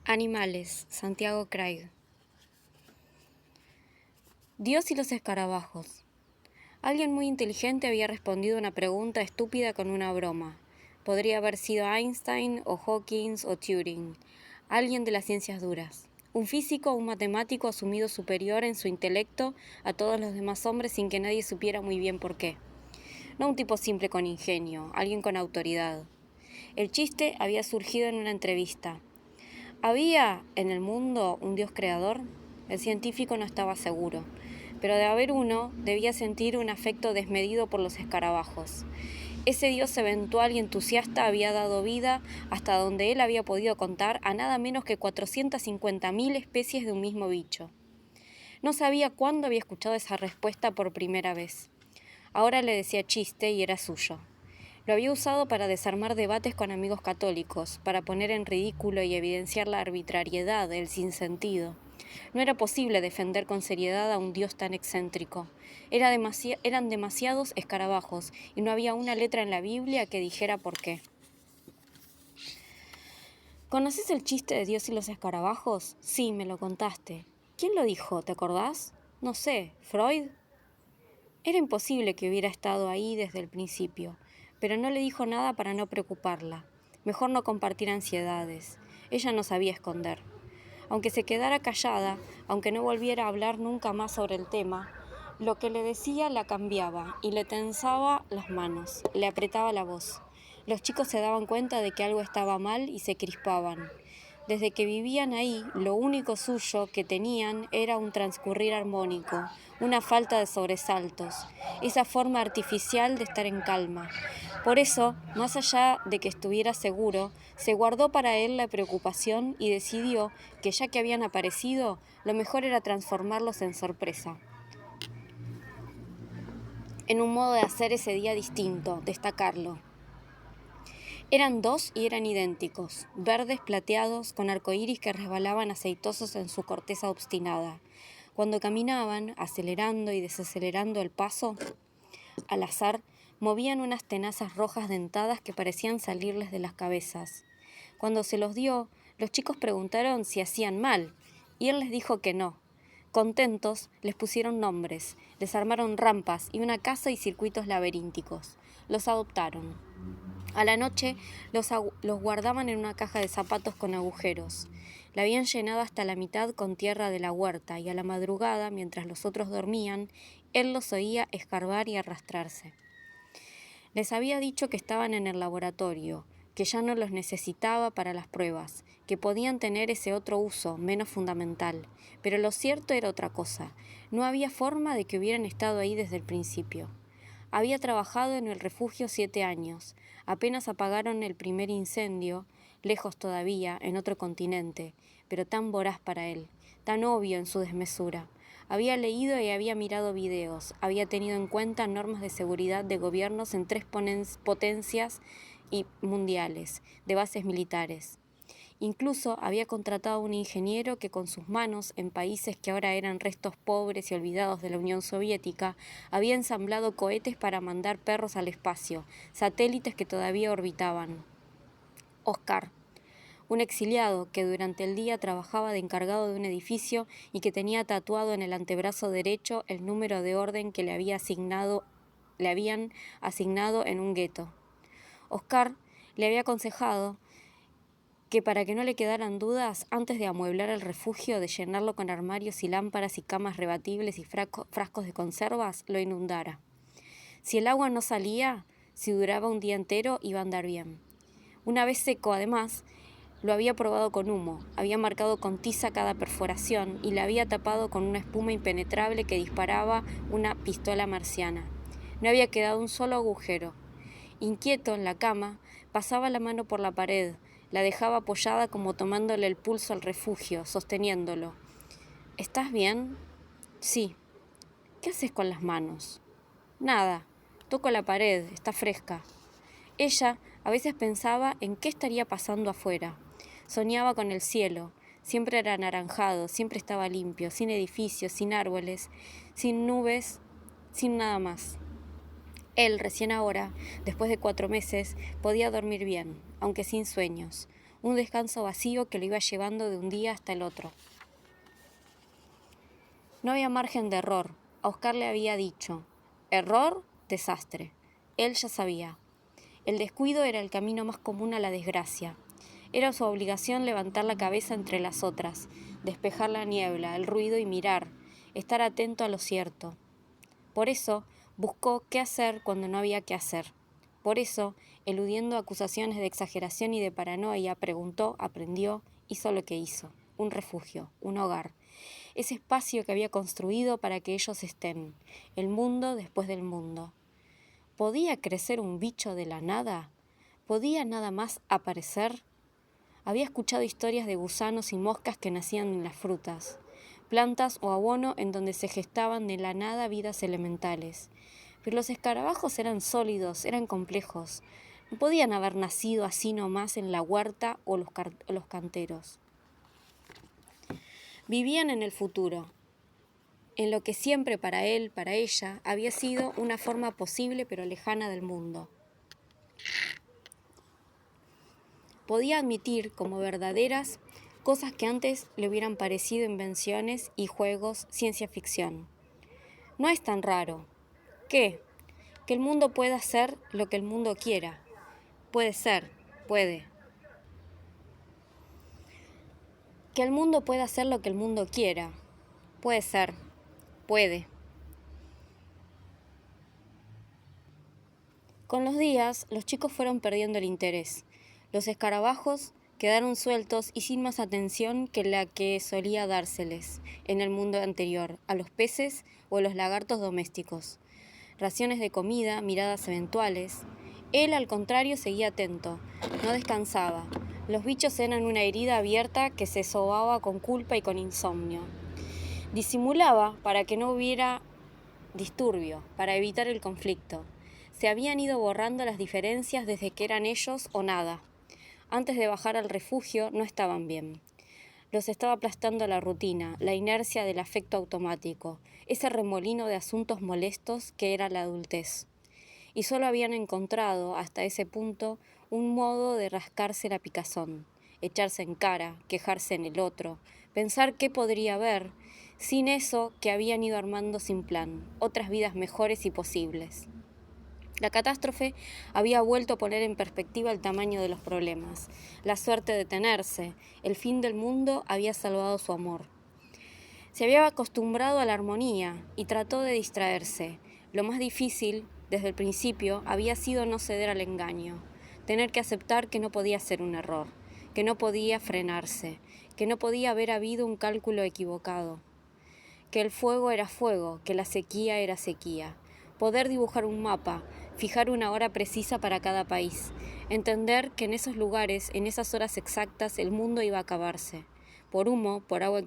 Animales, Santiago Craig. Dios y los escarabajos. Alguien muy inteligente había respondido una pregunta estúpida con una broma. Podría haber sido Einstein o Hawkins o Turing, alguien de las ciencias duras. Un físico o un matemático asumido superior en su intelecto a todos los demás hombres sin que nadie supiera muy bien por qué. No un tipo simple con ingenio, alguien con autoridad. El chiste había surgido en una entrevista. ¿Había en el mundo un Dios creador? El científico no estaba seguro, pero de haber uno, debía sentir un afecto desmedido por los escarabajos. Ese Dios eventual y entusiasta había dado vida, hasta donde él había podido contar, a nada menos que 450.000 especies de un mismo bicho. No sabía cuándo había escuchado esa respuesta por primera vez. Ahora le decía chiste y era suyo. Lo había usado para desarmar debates con amigos católicos, para poner en ridículo y evidenciar la arbitrariedad, el sinsentido. No era posible defender con seriedad a un Dios tan excéntrico. Eran demasiados escarabajos y no había una letra en la Biblia que dijera por qué. ¿Conoces el chiste de Dios y los escarabajos? Sí, me lo contaste. ¿Quién lo dijo? ¿Te acordás? No sé, ¿Freud? Era imposible que hubiera estado ahí desde el principio, pero no le dijo nada para no preocuparla. Mejor no compartir ansiedades. Ella no sabía esconder. Aunque se quedara callada, aunque no volviera a hablar nunca más sobre el tema, lo que le decía la cambiaba y le tensaba las manos, le apretaba la voz. Los chicos se daban cuenta de que algo estaba mal y se crispaban. Desde que vivían ahí, lo único suyo que tenían era un transcurrir armónico, una falta de sobresaltos, esa forma artificial de estar en calma. Por eso, más allá de que estuviera seguro, se guardó para él la preocupación y decidió que ya que habían aparecido, lo mejor era transformarlos en sorpresa. En un modo de hacer ese día distinto, destacarlo. Eran dos y eran idénticos, verdes plateados con arcoíris que resbalaban aceitosos en su corteza obstinada. Cuando caminaban, acelerando y desacelerando el paso, al azar, movían unas tenazas rojas dentadas que parecían salirles de las cabezas. Cuando se los dio, los chicos preguntaron si hacían mal, y él les dijo que no. Contentos, les pusieron nombres, les armaron rampas y una casa y circuitos laberínticos. Los adoptaron. A la noche los guardaban en una caja de zapatos con agujeros. La habían llenado hasta la mitad con tierra de la huerta y a la madrugada, mientras los otros dormían, él los oía escarbar y arrastrarse. Les había dicho que estaban en el laboratorio, que ya no los necesitaba para las pruebas, que podían tener ese otro uso, menos fundamental. Pero lo cierto era otra cosa. No había forma de que hubieran estado ahí desde el principio. Había trabajado en el refugio 7 años. Apenas apagaron el primer incendio, lejos todavía, en otro continente, pero tan voraz para él, tan obvio en su desmesura. Había leído y había mirado videos, había tenido en cuenta normas de seguridad de gobiernos en 3 potencias y mundiales, de bases militares. Incluso había contratado a un ingeniero que con sus manos, en países que ahora eran restos pobres y olvidados de la Unión Soviética, había ensamblado cohetes para mandar perros al espacio, satélites que todavía orbitaban. Oscar, un exiliado que durante el día trabajaba de encargado de un edificio y que tenía tatuado en el antebrazo derecho el número de orden que le habían asignado en un gueto. Oscar le había aconsejado que para que no le quedaran dudas, antes de amueblar el refugio, de llenarlo con armarios y lámparas y camas rebatibles y frascos de conservas, lo inundara. Si el agua no salía, si duraba un día entero, iba a andar bien. Una vez seco, además, lo había probado con humo, había marcado con tiza cada perforación y la había tapado con una espuma impenetrable que disparaba una pistola marciana. No había quedado un solo agujero. Inquieto en la cama, pasaba la mano por la pared, la dejaba apoyada como tomándole el pulso al refugio, sosteniéndolo. ¿Estás bien? Sí. ¿Qué haces con las manos? Nada. Toco la pared, está fresca. Ella a veces pensaba en qué estaría pasando afuera. Soñaba con el cielo. Siempre era anaranjado, siempre estaba limpio, sin edificios, sin árboles, sin nubes, sin nada más. Él, recién ahora, después de 4 meses, podía dormir bien, aunque sin sueños, un descanso vacío que lo iba llevando de un día hasta el otro. No había margen de error. A Oscar le había dicho: error, desastre. Él ya sabía. El descuido era el camino más común a la desgracia. Era su obligación levantar la cabeza entre las otras, despejar la niebla, el ruido y mirar, estar atento a lo cierto. Por eso, buscó qué hacer cuando no había qué hacer. Por eso, eludiendo acusaciones de exageración y de paranoia, preguntó, aprendió, hizo lo que hizo. Un refugio, un hogar. Ese espacio que había construido para que ellos estén. El mundo después del mundo. ¿Podía crecer un bicho de la nada? ¿Podía nada más aparecer? Había escuchado historias de gusanos y moscas que nacían en las frutas, plantas o abono en donde se gestaban de la nada vidas elementales. Pero los escarabajos eran sólidos, eran complejos. No podían haber nacido así nomás en la huerta o los canteros. Vivían en el futuro, en lo que siempre para él, para ella, había sido una forma posible pero lejana del mundo. Podía admitir como verdaderas cosas que antes le hubieran parecido invenciones y juegos, ciencia ficción. No es tan raro. ¿Qué? Que el mundo pueda ser lo que el mundo quiera. Puede ser, puede. Que el mundo pueda hacer lo que el mundo quiera. Puede ser, puede. Con los días, los chicos fueron perdiendo el interés. Los escarabajos quedaron sueltos y sin más atención que la que solía dárseles en el mundo anterior, a los peces o a los lagartos domésticos. Raciones de comida, miradas eventuales. Él, al contrario, seguía atento, no descansaba. Los bichos eran una herida abierta que se sobaba con culpa y con insomnio. Disimulaba para que no hubiera disturbio, para evitar el conflicto. Se habían ido borrando las diferencias desde que eran ellos o nada. Antes de bajar al refugio no estaban bien. Los estaba aplastando la rutina, la inercia del afecto automático, ese remolino de asuntos molestos que era la adultez. Y solo habían encontrado, hasta ese punto, un modo de rascarse la picazón, echarse en cara, quejarse en el otro, pensar qué podría haber, sin eso que habían ido armando sin plan, otras vidas mejores y posibles. La catástrofe había vuelto a poner en perspectiva el tamaño de los problemas. La suerte de tenerse, el fin del mundo había salvado su amor. Se había acostumbrado a la armonía y trató de distraerse. Lo más difícil, desde el principio, había sido no ceder al engaño, tener que aceptar que no podía ser un error, que no podía frenarse, que no podía haber habido un cálculo equivocado, que el fuego era fuego, que la sequía era sequía. Poder dibujar un mapa, fijar una hora precisa para cada país, entender que en esos lugares, en esas horas exactas, el mundo iba a acabarse. Por humo, por agua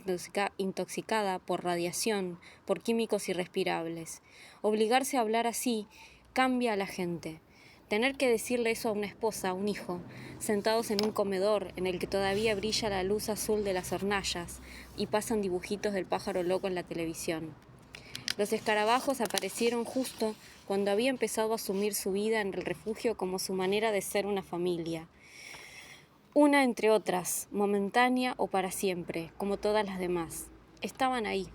intoxicada, por radiación, por químicos irrespirables. Obligarse a hablar así cambia a la gente. Tener que decirle eso a una esposa, a un hijo, sentados en un comedor en el que todavía brilla la luz azul de las hornallas y pasan dibujitos del pájaro loco en la televisión. Los escarabajos aparecieron justo cuando había empezado a asumir su vida en el refugio como su manera de ser una familia. Una entre otras, momentánea o para siempre, como todas las demás. Estaban ahí,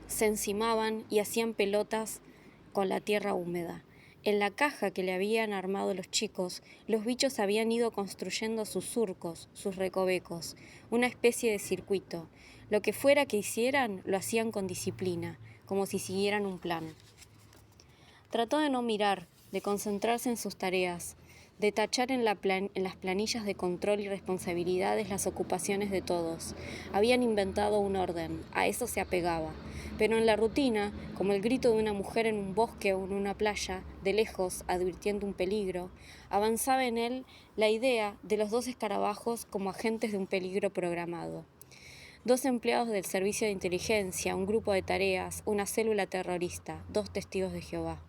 se encimaban y hacían pelotas con la tierra húmeda. En la caja que le habían armado los chicos, los bichos habían ido construyendo sus surcos, sus recovecos, una especie de circuito. Lo que fuera que hicieran, lo hacían con disciplina, como si siguieran un plan. Trató de no mirar, de concentrarse en sus tareas, de tachar en las planillas de control y responsabilidades las ocupaciones de todos. Habían inventado un orden, a eso se apegaba. Pero en la rutina, como el grito de una mujer en un bosque o en una playa, de lejos, advirtiendo un peligro, avanzaba en él la idea de los 2 escarabajos como agentes de un peligro programado. 2 empleados del servicio de inteligencia, un grupo de tareas, una célula terrorista, 2 testigos de Jehová.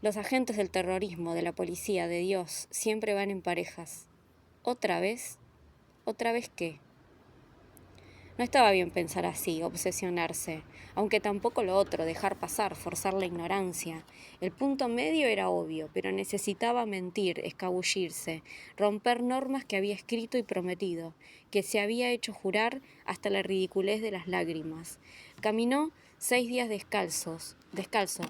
Los agentes del terrorismo, de la policía, de Dios, siempre van en parejas. ¿Otra vez? ¿Otra vez qué? No estaba bien pensar así, obsesionarse, aunque tampoco lo otro, dejar pasar, forzar la ignorancia. El punto medio era obvio, pero necesitaba mentir, escabullirse, romper normas que había escrito y prometido, que se había hecho jurar hasta la ridiculez de las lágrimas. Caminó 6 días descalzo,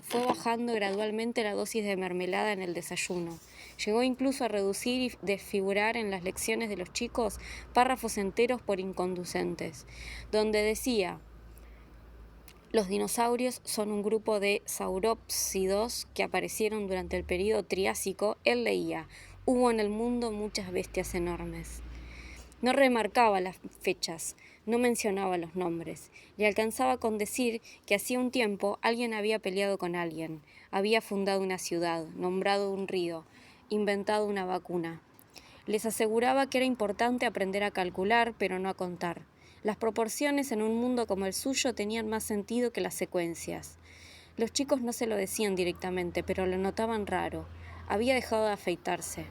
fue bajando gradualmente la dosis de mermelada en el desayuno. Llegó incluso a reducir y desfigurar en las lecciones de los chicos párrafos enteros por inconducentes, donde decía: los dinosaurios son un grupo de saurópsidos que aparecieron durante el período Triásico. Él leía: hubo en el mundo muchas bestias enormes. No remarcaba las fechas, no mencionaba los nombres. Le alcanzaba con decir que hacía un tiempo alguien había peleado con alguien, había fundado una ciudad, nombrado un río, inventado una vacuna. Les aseguraba que era importante aprender a calcular, pero no a contar. Las proporciones en un mundo como el suyo tenían más sentido que las secuencias. Los chicos no se lo decían directamente, pero lo notaban raro. Había dejado de afeitarse.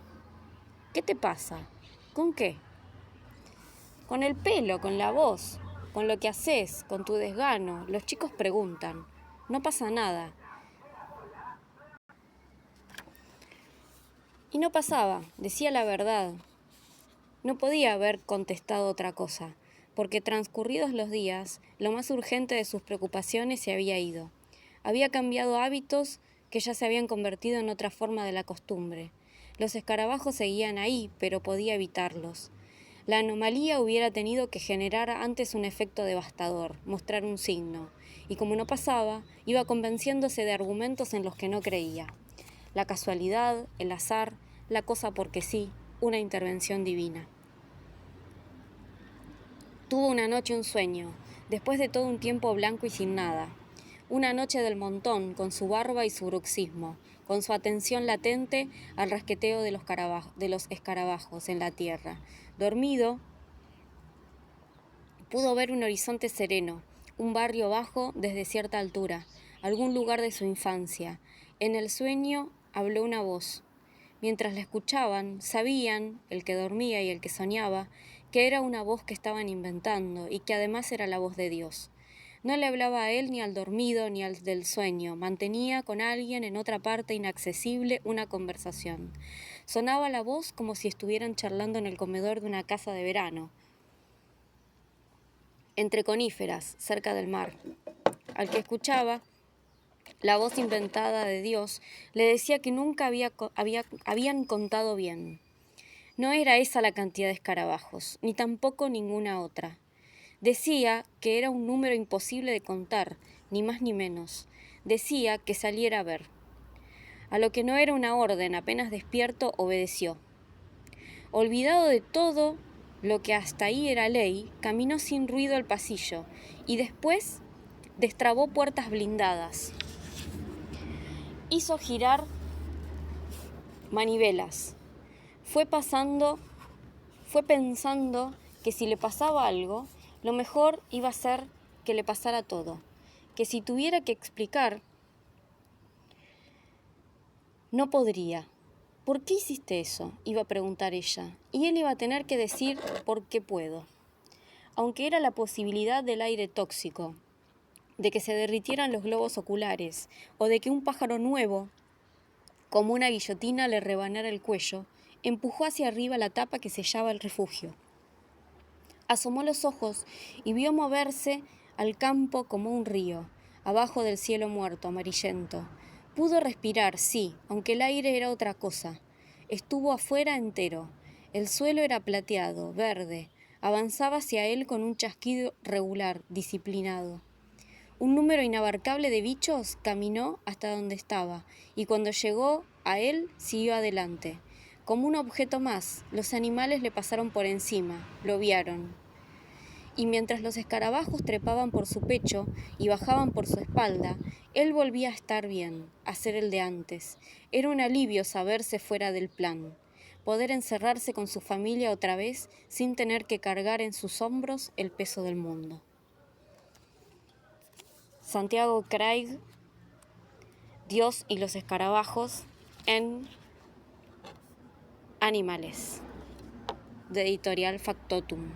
¿Qué te pasa? ¿Con qué? Con el pelo, con la voz, con lo que haces, con tu desgano. Los chicos preguntan. No pasa nada. Y no pasaba, decía la verdad. No podía haber contestado otra cosa, porque transcurridos los días, lo más urgente de sus preocupaciones se había ido. Había cambiado hábitos que ya se habían convertido en otra forma de la costumbre. Los escarabajos seguían ahí, pero podía evitarlos. La anomalía hubiera tenido que generar antes un efecto devastador, mostrar un signo, y como no pasaba, iba convenciéndose de argumentos en los que no creía. La casualidad, el azar, la cosa porque sí, una intervención divina. Tuvo una noche un sueño, después de todo un tiempo blanco y sin nada. Una noche del montón, con su barba y su bruxismo, con su atención latente al rasqueteo de los escarabajos en la tierra. Dormido, pudo ver un horizonte sereno, un barrio bajo desde cierta altura, algún lugar de su infancia. En el sueño habló una voz. Mientras la escuchaban, sabían, el que dormía y el que soñaba, que era una voz que estaban inventando y que además era la voz de Dios. No le hablaba a él ni al dormido ni al del sueño, mantenía con alguien en otra parte inaccesible una conversación. Sonaba la voz como si estuvieran charlando en el comedor de una casa de verano, entre coníferas, cerca del mar. Al que escuchaba, la voz inventada de Dios le decía que nunca habían contado bien. No era esa la cantidad de escarabajos, ni tampoco ninguna otra. Decía que era un número imposible de contar, ni más ni menos. Decía que saliera a ver. A lo que no era una orden, apenas despierto, obedeció. Olvidado de todo lo que hasta ahí era ley, caminó sin ruido al pasillo y después destrabó puertas blindadas. Hizo girar manivelas. Fue pensando que si le pasaba algo, lo mejor iba a ser que le pasara todo. Que si tuviera que explicar, no podría. ¿Por qué hiciste eso?, iba a preguntar ella, y él iba a tener que decir: porque puedo. Aunque era la posibilidad del aire tóxico, de que se derritieran los globos oculares, o de que un pájaro nuevo, como una guillotina, le rebanara el cuello, empujó hacia arriba la tapa que sellaba el refugio. Asomó los ojos y vio moverse al campo como un río, abajo del cielo muerto, amarillento. Pudo respirar, sí, aunque el aire era otra cosa. Estuvo afuera entero. El suelo era plateado, verde. Avanzaba hacia él con un chasquido regular, disciplinado. Un número inabarcable de bichos caminó hasta donde estaba, y cuando llegó a él, siguió adelante. Como un objeto más, los animales le pasaron por encima, lo vieron. Y mientras los escarabajos trepaban por su pecho y bajaban por su espalda, él volvía a estar bien, a ser el de antes. Era un alivio saberse fuera del plan, poder encerrarse con su familia otra vez sin tener que cargar en sus hombros el peso del mundo. Santiago Craig, Dios y los escarabajos en Animales, de Editorial Factotum.